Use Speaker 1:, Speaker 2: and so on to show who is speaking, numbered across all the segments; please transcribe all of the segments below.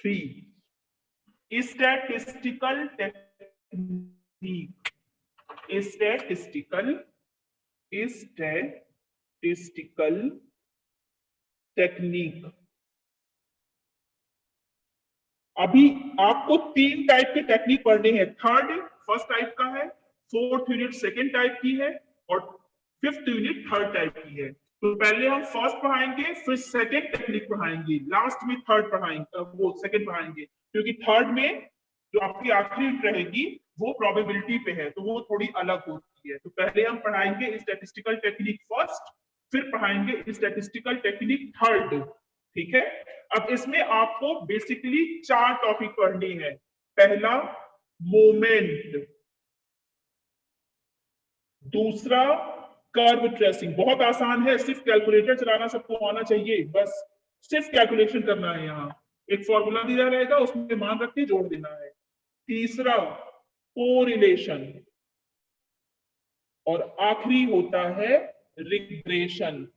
Speaker 1: 3 statistical technique. Statistical technique. अभी आपको 3 type के टेक्निक पढ़ने हैं। थर्ड फर्स्ट टाइप का है, फोर्थ यूनिट सेकेंड टाइप की है और फिफ्थ यूनिट थर्ड टाइप की है। तो पहले हम फर्स्ट पढ़ाएंगे, फिर सेकेंड टेक्निक पढ़ाएंगे, लास्ट में थर्ड पढ़ाएंगे, वो सेकेंड पढ़ाएंगे, क्योंकि थर्ड में जो आपकी आखिरी यूनिट रहेगी वो प्रोबेबिलिटी पे है, तो वो थोड़ी अलग होती है। तो पहले हम पढ़ाएंगे स्टैटिस्टिकल टेक्निक फर्स्ट, फिर पढ़ाएंगे स्टैटिस्टिकल टेक्निक थर्ड। ठीक है। अब इसमें आपको बेसिकली 4 टॉपिक पढ़नी है। पहला मोमेंट, दूसरा कर्व ट्रेसिंग, बहुत आसान है, सिर्फ कैलकुलेटर चलाना सबको आना चाहिए, बस सिर्फ कैलकुलेशन करना है। यहाँ एक फॉर्मूला दिया रहेगा, उसमें मान रख के जोड़ देना है। तीसरा कोरिलेशन, और आखिरी होता है रिग्रेशन,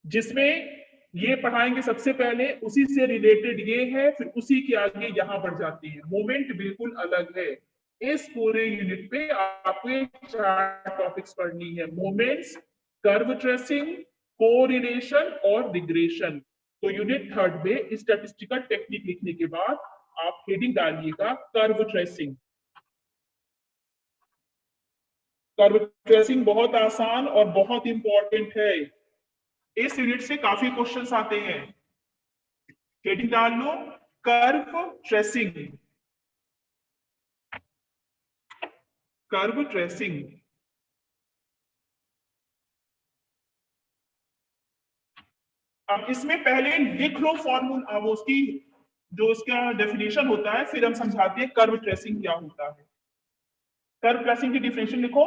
Speaker 1: जिसमें ये पढ़ाएंगे सबसे पहले, उसी से रिलेटेड ये है, फिर उसी के आगे यहां बढ़ जाती है। मोमेंट बिल्कुल अलग है। इस पूरे यूनिट पे आपको 4 टॉपिक्स पढ़नी है, मोमेंट्स, कर्व ट्रेसिंग, कोरिलेशन और रिग्रेशन। तो यूनिट थर्ड में स्टैटिस्टिकल टेक्निक लिखने के बाद आप हेडिंग डालिएगा कर्व ट्रेसिंग। कर्व ट्रेसिंग बहुत आसान और बहुत इंपॉर्टेंट है। इस यूनिट से काफी क्वेश्चंस आते हैं। हेडिंग डाल लो कर्व ट्रेसिंग। Curve tracing. अब इसमें पहले लिख लो फॉर्मूला, वो उसकी जो उसका डेफिनेशन होता है, फिर हम समझाते हैं कर्व ट्रेसिंग क्या होता है। कर्व ट्रेसिंग की डेफिनेशन लिखो।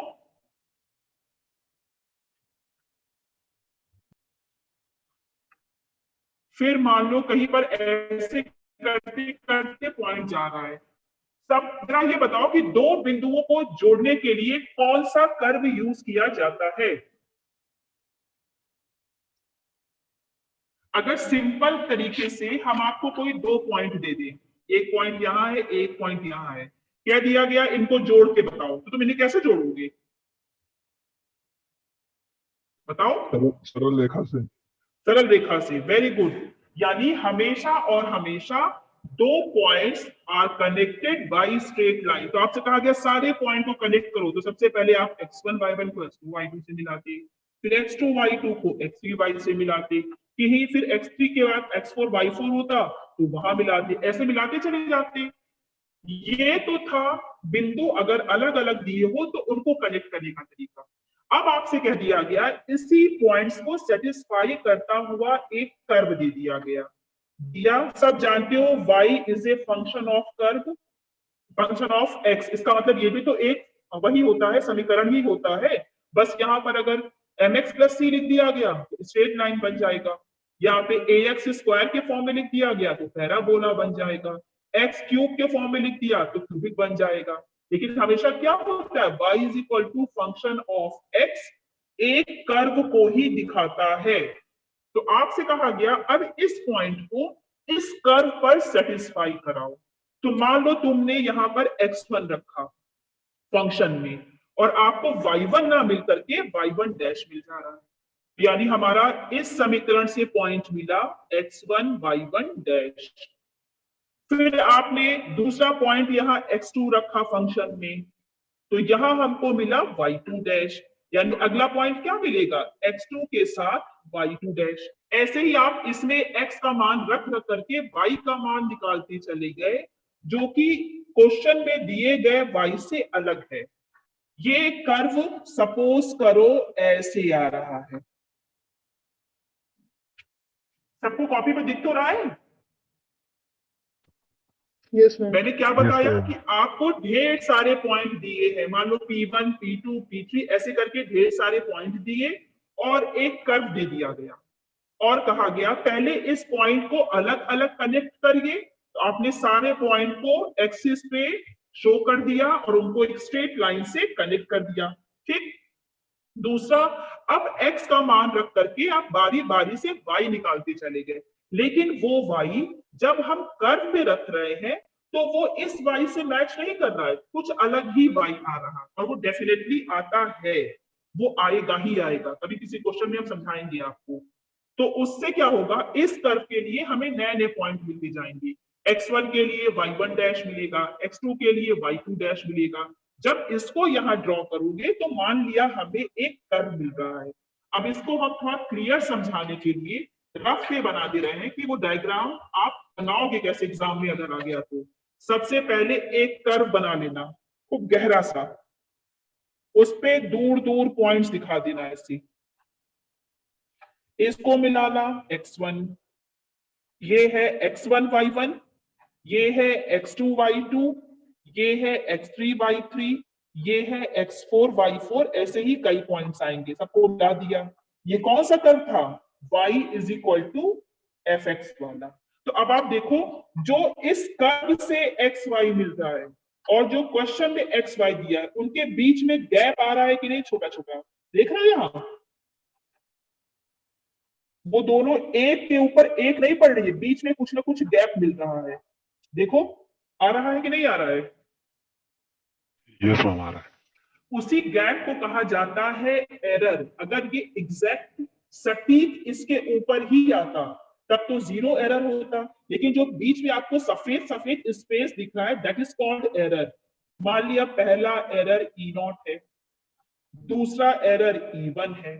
Speaker 1: फिर मान लो कहीं पर ऐसे करते करते पॉइंट जा रहा है। सब जरा ये बताओ कि 2 बिंदुओं को जोड़ने के लिए कौन सा कर्व यूज किया जाता है। अगर सिंपल तरीके से हम आपको कोई 2 पॉइंट दे दें, एक पॉइंट यहां है, एक पॉइंट यहां है, क्या दिया गया, इनको जोड़ के बताओ, तो तुम इन्हें कैसे जोड़ोगे, बताओ।
Speaker 2: सरल रेखा से।
Speaker 1: सरल रेखा से, वेरी गुड। यानी हमेशा और हमेशा 2 points are connected by straight line. तो आपसे कहा गया सारे पॉइंट को कनेक्ट करो, तो सबसे पहले आप x1 y1 को x2 y2 से मिलाते, फिर x2 y2 को x3 y से मिलाते, कहीं फिर x3 के बाद x4 y4 होता तो वहां मिलाते, ऐसे मिलाते चले जाते। ये तो था बिंदु अगर अलग अलग दिए हो तो उनको कनेक्ट करने का तरीका। अब आपसे कह दिया गया इसी पॉइंट्स को सेटिस्फाई करता हुआ एक कर्व दे दिया गया। दिया सब जानते हो y is a function of curve, function of x, इसका मतलब ये भी तो एक वही होता है, समीकरण ही होता है। बस यहाँ पर अगर mx प्लस c लिख दिया गया तो स्ट्रेट लाइन बन जाएगा, यहाँ पे ax स्क्वायर के फॉर्म में लिख दिया गया तो पैराबोला बन जाएगा, एक्स क्यूब के फॉर्म में लिख दिया तो क्यूबिक बन जाएगा। लेकिन हमेशा क्या होता है, y is equal to function of x एक कर्व को ही दिखाता है। तो आपसे कहा गया अब इस पॉइंट को इस कर्व पर सेटिस्फाई कराओ। तो मान लो तुमने यहां पर x1 रखा फंक्शन में और आपको y1 ना मिल करके y1 डैश मिल जा रहा है, यानी हमारा इस समीकरण से पॉइंट मिला x1 y1 डैश। फिर आपने दूसरा पॉइंट यहाँ x2 रखा फंक्शन में, तो यहां हमको मिला y2 डैश, यानी अगला पॉइंट क्या मिलेगा, x2 के साथ y2 डैश। ऐसे ही आप इसमें x का मान रख रख करके y का मान निकालते चले गए, जो कि क्वेश्चन में दिए गए y से अलग है। ये कर्व सपोज करो ऐसे आ रहा है, सबको कॉपी पे दिख तो रहा है।
Speaker 3: Yes ma'am.
Speaker 1: मैंने क्या बताया कि आपको ढेर सारे पॉइंट दिए हैं, मान लो P1 P2 P3 ऐसे करके ढेर सारे पॉइंट दिए और एक कर्व दे दिया गया और कहा गया पहले इस पॉइंट को अलग अलग कनेक्ट करिए। तो आपने सारे पॉइंट को एक्सिस पे शो कर दिया और उनको एक स्ट्रेट लाइन से कनेक्ट कर दिया। ठीक। दूसरा, अब x का मान रख करके आप बारी बारी से y निकालते चले गए। लेकिन वो y जब हम कर्व में रख रहे हैं तो वो इस y से मैच नहीं कर रहा है, कुछ अलग ही y आ रहा है, और वो डेफिनेटली आता है, वो आएगा ही आएगा, कभी किसी क्वेश्चन में हम समझाएंगे आपको। तो उससे क्या होगा, इस कर्व के लिए हमें नए नए पॉइंट मिलते जाएंगे। x1 के लिए y1 डैश मिलेगा, x2 के लिए y2 डैश मिलेगा। जब इसको यहाँ ड्रॉ करोगे तो मान लिया हमें एक कर्व मिल रहा है। अब इसको हम थोड़ा क्लियर समझाने के लिए रफ पे बना दे रहे हैं कि वो डायग्राम आप बनाओगे कैसे एग्जाम में अगर आ गया तो। सबसे पहले एक कर्व बना लेना खूब गहरा सा, उस पे दूर दूर पॉइंट्स दिखा देना ऐसे। इसको मिलाना x1, ये है x1 y1, ये है x2 y2, ये है x3 y3, ये है x4 y4, ऐसे ही कई पॉइंट्स आएंगे, सबको मिला दिया। ये कौन सा कर्व था, y is equal to fx वाला। तो अब आप देखो, जो इस कर्व से xy मिल रहा है और जो क्वेश्चन में xy दिया है, उनके बीच में गैप आ रहा है कि नहीं, छोटा छोटा देख रहे हैं यहाँ, वो दोनों एक के ऊपर एक नहीं पड़ रही है, बीच में कुछ ना कुछ गैप मिल रहा है। देखो आ रहा है कि नहीं आ रहा है,
Speaker 2: यस मैम आ रहा है।
Speaker 1: उसी गैप को कहा जाता है एरर। अगर ये एग्जैक्ट सटीक इसके ऊपर ही आता तब तो जीरो एरर होता, लेकिन जो बीच में आपको सफेद सफेद स्पेस दिख रहा है, दैट इज कॉल्ड एरर। मान लिया पहला एरर E0 है, दूसरा एरर E1 है,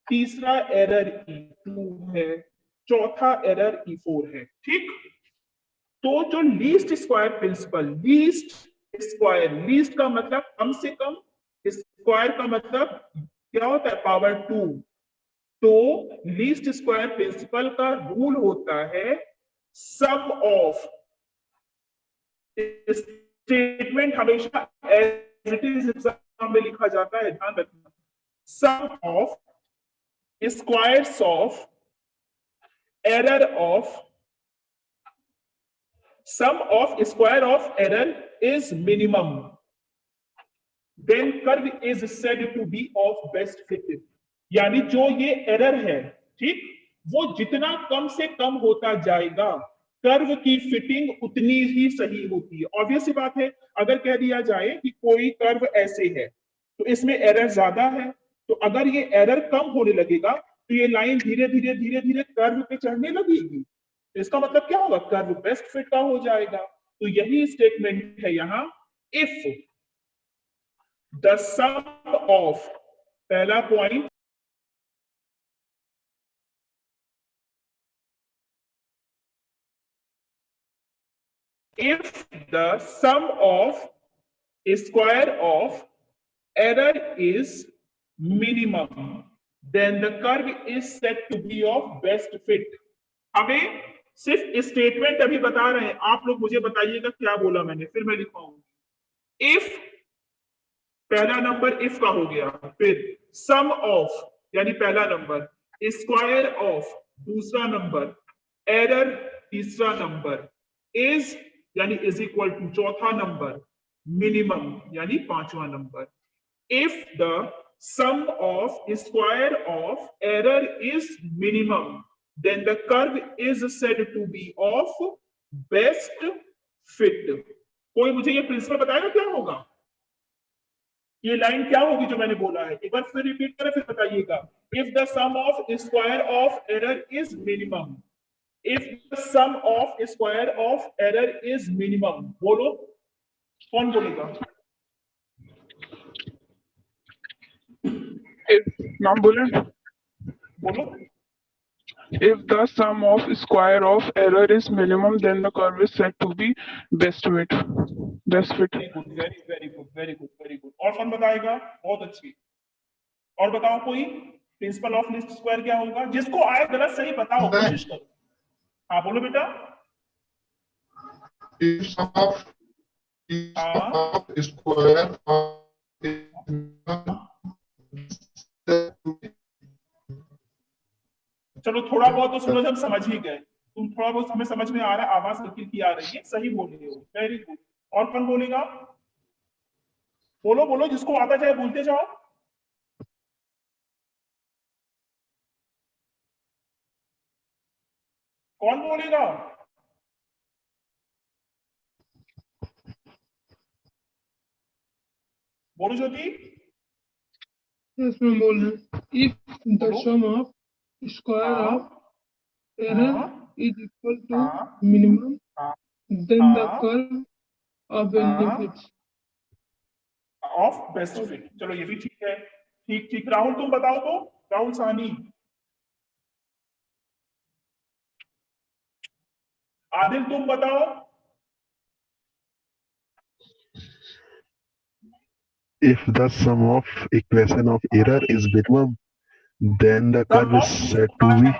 Speaker 1: तीसरा एरर E2 है, चौथा एरर E4 है, ठीक। तो जो least square principle, least square, least का मतलब कम से कम, स्क्वायर का मतलब क्या होता है, पावर 2। तो लीस्ट स्क्वायर प्रिंसिपल का रूल होता है सम ऑफ, स्टेटमेंट हमेशा एज इट इज एग्जाम में लिखा जाता है, ध्यान रखना, sum of squares of error of, sum of square of error is minimum, then curve is said to be of best fit। यानी जो ये एरर है, ठीक, वो जितना कम से कम होता जाएगा कर्व की फिटिंग उतनी ही सही होती है। ऑब्वियस सी बात है, अगर कह दिया जाए कि कोई कर्व ऐसे है तो इसमें एरर ज्यादा है, तो अगर ये एरर कम होने लगेगा तो ये लाइन धीरे धीरे धीरे धीरे कर्व पे चढ़ने लगेगी, इसका मतलब क्या होगा, कर्व बेस्ट फिट का हो जाएगा। तो यही स्टेटमेंट है यहां, इफ द सम ऑफ, पहला point, if the sum of square of error is minimum then the curve is said to be of best fit। हमें सिर्फ स्टेटमेंट अभी बता रहे हैं, आप लोग मुझे बताइएगा क्या बोला मैंने, फिर मैं लिखवाऊंगा। इफ, पहला नंबर इफ का हो गया, फिर सम ऑफ यानी पहला नंबर, स्क्वायर ऑफ दूसरा नंबर, एरर तीसरा नंबर, इज यानी इज इक्वल टू चौथा नंबर, मिनिमम यानी पांचवा number. If the sum of square of error is minimum then the curve is said to be of best fit। कोई मुझे ये principal बताएगा क्या होगा, ये लाइन क्या होगी जो मैंने बोला है, एक बार फिर रिपीट करें फिर बताइएगा। If the sum of square of error is minimum, if the sum of square of error is minimum, बोलो कौन बोलेगा।
Speaker 3: नाम बोले,
Speaker 1: बोलो।
Speaker 3: if the sum of square of error is minimum then the curve is said to be best fit। best fit।
Speaker 1: Very good very very good very good very good. और कौन बताएगा, बहुत अच्छी। और बताओ कोई, प्रिंसिपल ऑफ लीस्ट स्क्वायर क्या होगा, जिसको आए गलत सही बताओ, कोशिश करो। हाँ बोलो बेटा।
Speaker 4: स्क्वायर
Speaker 1: चलो थोड़ा बहुत तो सूरज हम समझ ही गए, तुम थोड़ा बहुत हमें समझ में आ रहा है, आवाज हल्की की आ रही है, सही बोल रहे हो, वेरी गुड। और कौन बोलेगा, बोलो बोलो, जिसको आता जाए बोलते जाओ। कौन बोलेगा? बोलो ज्योति।
Speaker 5: Yes, मैं बोल रहा हूँ. If the
Speaker 1: बोलो।
Speaker 5: sum of square
Speaker 1: हाँ
Speaker 5: of error
Speaker 1: हाँ
Speaker 5: is equal to
Speaker 1: हाँ
Speaker 5: minimum,
Speaker 1: हाँ
Speaker 5: then the
Speaker 1: हाँ
Speaker 5: curve of
Speaker 1: हाँ
Speaker 5: benefits
Speaker 1: ऑफ बेस्ट फिट। चलो ये भी ठीक है। ठीक ठीक। राहुल तुम बताओ तो, राहुल साहनी। आदिल तुम बताओ।
Speaker 2: If the sum of equation of error is minimum, then the curve is said to be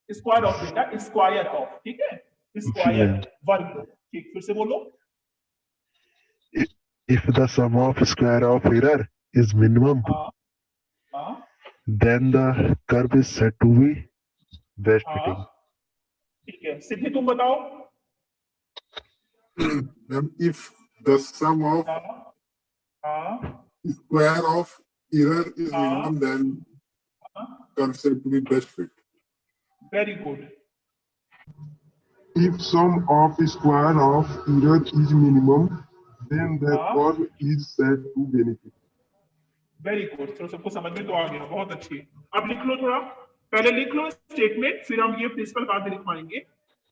Speaker 1: square of बेटा, स्क्वायर ऑफ, ठीक है, स्क्वायर वर्ग। ठीक, फिर से बोलो।
Speaker 2: if the sum of square of error is minimum,
Speaker 1: हाँ हाँ
Speaker 2: then the curve is said to be best
Speaker 1: हाँ
Speaker 2: fitting.
Speaker 1: ठीक है। सिद्धि तुम बताओ।
Speaker 4: If the sum of
Speaker 1: हाँ हाँ
Speaker 4: square of error is
Speaker 1: हाँ
Speaker 4: minimum, then
Speaker 1: हाँ
Speaker 4: curve said to be best fit.
Speaker 1: Very good.
Speaker 4: If sum of square of error is minimum, then the
Speaker 1: हाँ
Speaker 4: curve is said to benefit.
Speaker 1: Very good. चलो सबको समझ में तो आ गया, बहुत अच्छी। अब लिख लो थोड़ा, पहले लिख लो स्टेटमेंट, फिर हम ये प्रिंसिपल बाद में लिखवाएंगे।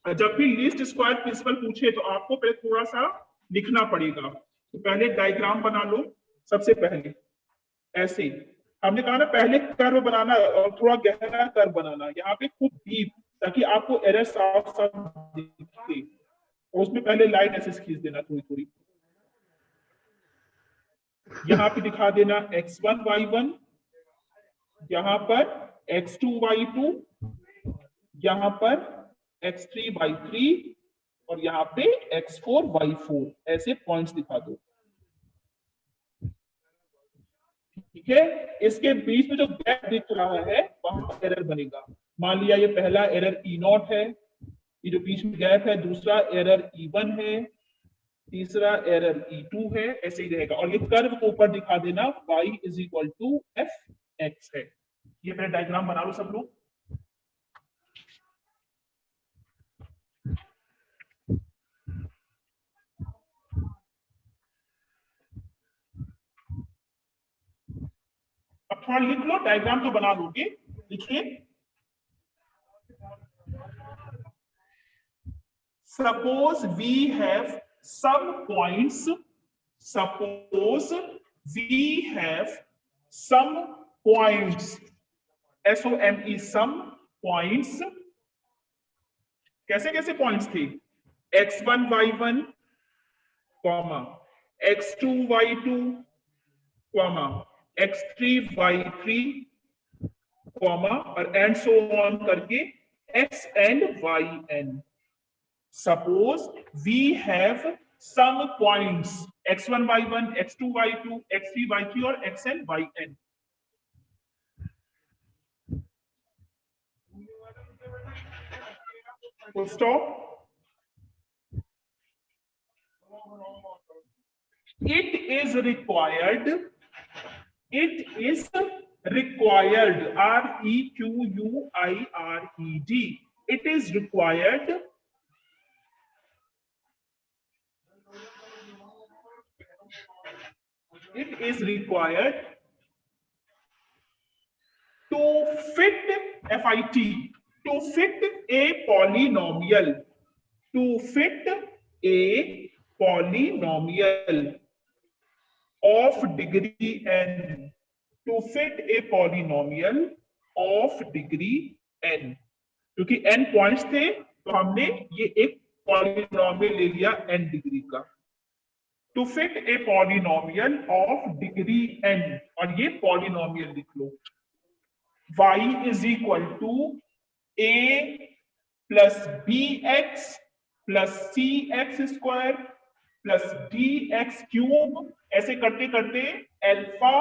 Speaker 1: जब भी लीस्ट स्क्वायर प्रिंसिपल पूछे तो आपको पहले थोड़ा सा लिखना पड़ेगा। तो पहले डायग्राम बना लो सबसे पहले, ऐसे हमने कहा ना, पहले कर्व बनाना और थोड़ा गहरा कर्व बनाना, यहाँ पे खूब डीप, ताकि आपको एरर साफ साफ दिखे। और उसमें पहले लाइन ऐसे खींच देना थोड़ी थोड़ी। यहाँ पे दिखा देना x1 y1, यहाँ पर x2 y2, यहाँ पर x3 y3 और यहाँ पे x4 y4, ऐसे पॉइंट्स दिखा दो। ठीक है, इसके बीच में जो गैप दिख रहा है वहां पर एरर बनेगा। मान लिया ये पहला एरर E0 है, ये जो बीच में गैप है, दूसरा एरर E1 है, तीसरा एरर E2 है, ऐसे ही रहेगा। और ये कर्व को ऊपर दिखा देना y is equal to fx है। ये पहले डायग्राम बना लो सब लोग। अब थोड़ा लिख लो, डायग्राम तो बना लोगे, लिखिए। Suppose we have some points. Suppose we have some points. SOME, some points. कैसे कैसे पॉइंट्स थे? x1 y1, x2 y2, x3 y3, और एंड सो ऑन करके x and yn. Suppose we have some points x1 y1, x2 y2, x3 y3 और xn yn. Full stop. It is required. It is required. REQUIRED. It is required. It is required to fit FIT, to fit a polynomial, to fit a polynomial of degree n, to fit a polynomial of degree n, क्योंकि n points थे तो हमने ये एक polynomial ले लिया n degree का। To fit a polynomial of degree n, और ये पॉलिनोमियल लिख लो। y is equal to a plus bx plus cx square plus dx cube, ऐसे करते करते alpha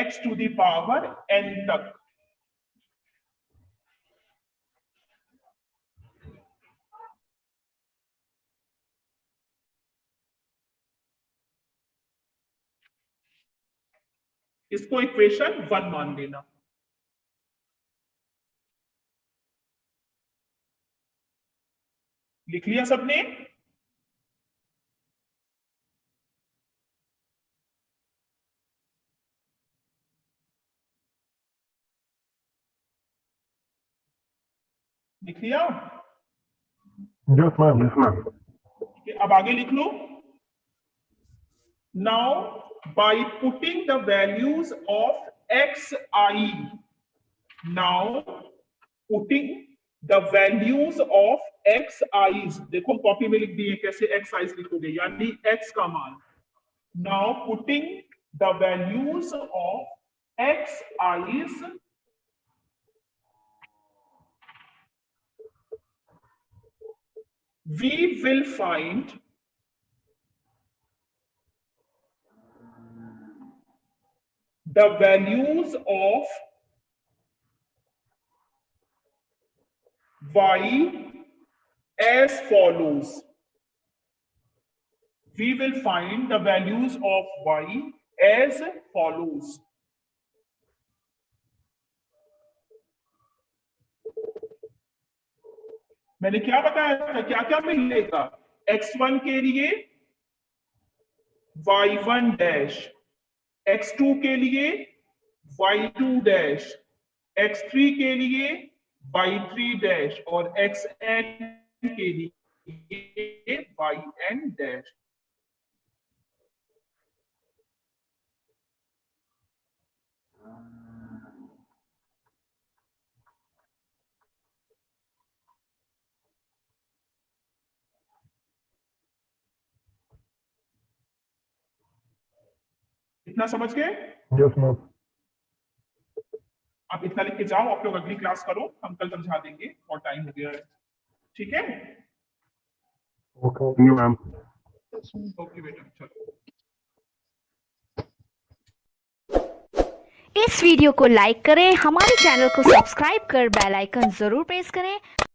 Speaker 1: x to the power n तक। इसको इक्वेशन 1 मान लेना। लिख लिया सबने? लिख लिया?
Speaker 4: Yes, ma'am. Yes, ma'am.
Speaker 1: अब आगे लिख लो. Now by putting the values of xi, now putting the values of xi's, देखो कॉपी में लिख दिए कैसे xi's लिखोगे, यानी x का मान. Now putting the values of xi's we will find the values of y as follows. We will find the values of y as follows. मैंने क्या बताया था, क्या क्या मिलेगा? x1 के लिए y1 डैश, x2 के लिए y2 डैश, x3 के लिए y3 डैश और xn के लिए yn डैश. इतना समझ गए?
Speaker 4: Yes, ma'am.
Speaker 1: आप इतना लिख के जाओ, आप लोग अगली क्लास करो, हम कल समझा देंगे और टाइम हो गया है. ठीक है?
Speaker 4: Okay. Thank you, ma'am.
Speaker 1: Okay बेटा, चलो.
Speaker 6: इस वीडियो को लाइक करें, हमारे चैनल को सब्सक्राइब कर बेल आइकन जरूर प्रेस करें